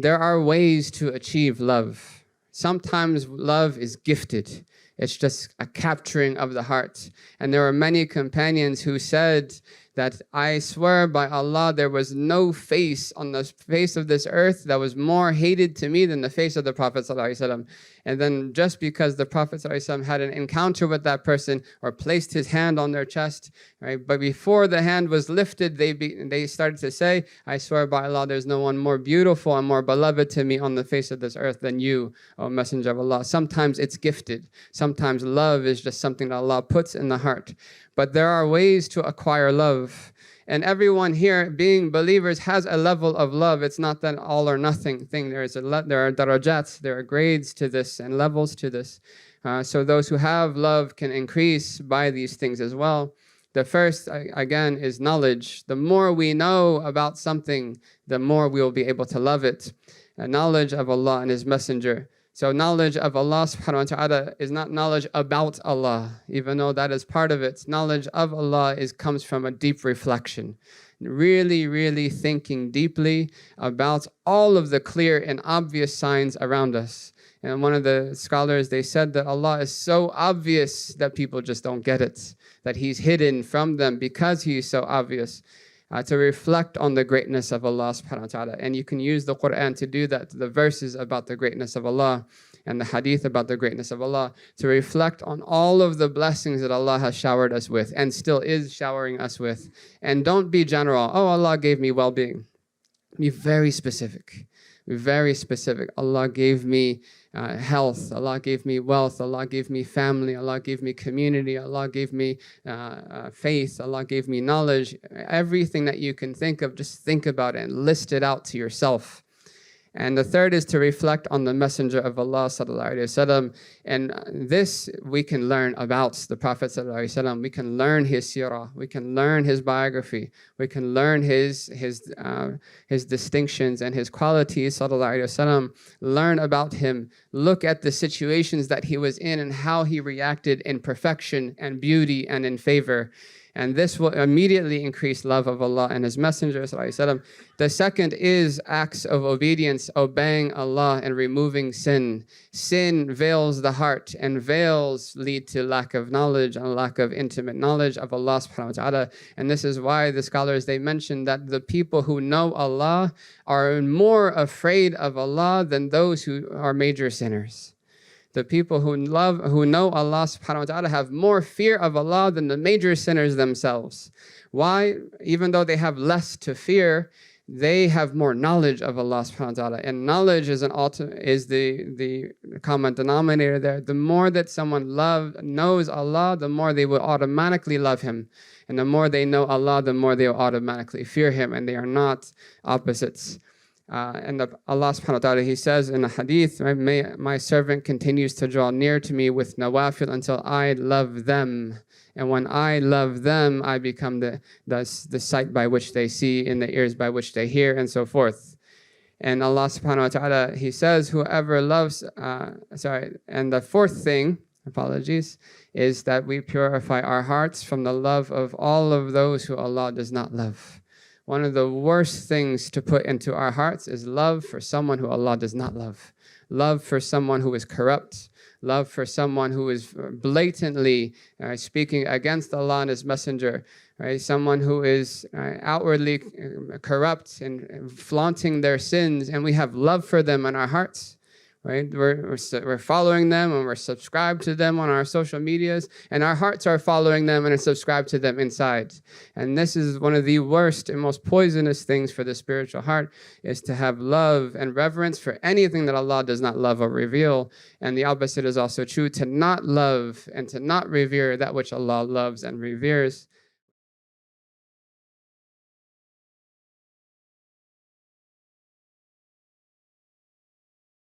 there are ways to achieve love. Sometimes love is gifted. It's just a capturing of the heart. And there were many companions who said that, I swear by Allah, there was no face on the face of this earth that was more hated to me than the face of the Prophet ﷺ. And then just because the Prophet ﷺ had an encounter with that person or placed his hand on their chest, right? But before the hand was lifted, they started to say, I swear by Allah, there's no one more beautiful and more beloved to me on the face of this earth than you, O Messenger of Allah. Sometimes it's gifted. Sometimes love is just something that Allah puts in the heart. But there are ways to acquire love. And everyone here, being believers, has a level of love. It's not that all or nothing thing. There are darajats, there are grades to this and levels to this. So those who have love can increase by these things as well. The first, again, is knowledge. The more we know about something, the more we will be able to love it. Knowledge of Allah and His Messenger. So knowledge of Allah subhanahu wa ta'ala is not knowledge about Allah, even though that is part of it. Knowledge of Allah comes from a deep reflection. Really, really thinking deeply about all of the clear and obvious signs around us. And one of the scholars, they said that Allah is so obvious that people just don't get it, that He's hidden from them because He is so obvious. To reflect on the greatness of Allah subhanahu wa ta'ala. And you can use the Quran to do that, the verses about the greatness of Allah and the hadith about the greatness of Allah, to reflect on all of the blessings that Allah has showered us with and still is showering us with. And don't be general. Oh, Allah gave me well-being. Be very specific. Be very specific. Allah gave me health. Allah gave me wealth. Allah gave me family. Allah gave me community. Allah gave me faith. Allah gave me knowledge. Everything that you can think of, just think about it and list it out to yourself. And the third is to reflect on the Messenger of Allah sallallahu alaihi wasallam. And this we can learn about the Prophet sallallahu alaihi wasallam. We can learn his seerah. We can learn his biography. We can learn his distinctions and his qualities sallallahu alaihi wasallam. Learn about him. Look at the situations that he was in and how he reacted in perfection and beauty and in favor. And this will immediately increase love of Allah and His Messenger ﷺ. The second is acts of obedience, obeying Allah and removing sin. Sin veils the heart, and veils lead to lack of knowledge and lack of intimate knowledge of Allah subhanahu wa ta'ala. And this is why the scholars, they mention that the people who know Allah are more afraid of Allah than those who are major sinners. The people who know Allah subhanahu wa ta'ala have more fear of Allah than the major sinners themselves. Why? Even though they have less to fear, they have more knowledge of Allah subhanahu wa ta'ala. And knowledge is the common denominator there. The more that someone knows Allah, the more they will automatically love Him. And the more they know Allah, the more they will automatically fear Him. And they are not opposites. And Allah subhanahu wa ta'ala, He says in a hadith, my servant continues to draw near to me with nawafil until I love them. And when I love them, I become the sight by which they see and the ears by which they hear and so forth. And Allah subhanahu wa ta'ala, He says, whoever loves, and the fourth thing, apologies, is that we purify our hearts from the love of all of those who Allah does not love. One of the worst things to put into our hearts is love for someone who Allah does not love. Love for someone who is corrupt. Love for someone who is blatantly speaking against Allah and His Messenger. Right? Someone who is outwardly corrupt and flaunting their sins, and we have love for them in our hearts. Right? We're following them and we're subscribed to them on our social medias, and our hearts are following them and are subscribed to them inside. And this is one of the worst and most poisonous things for the spiritual heart, is to have love and reverence for anything that Allah does not love or reveal. And the opposite is also true, to not love and to not revere that which Allah loves and reveres.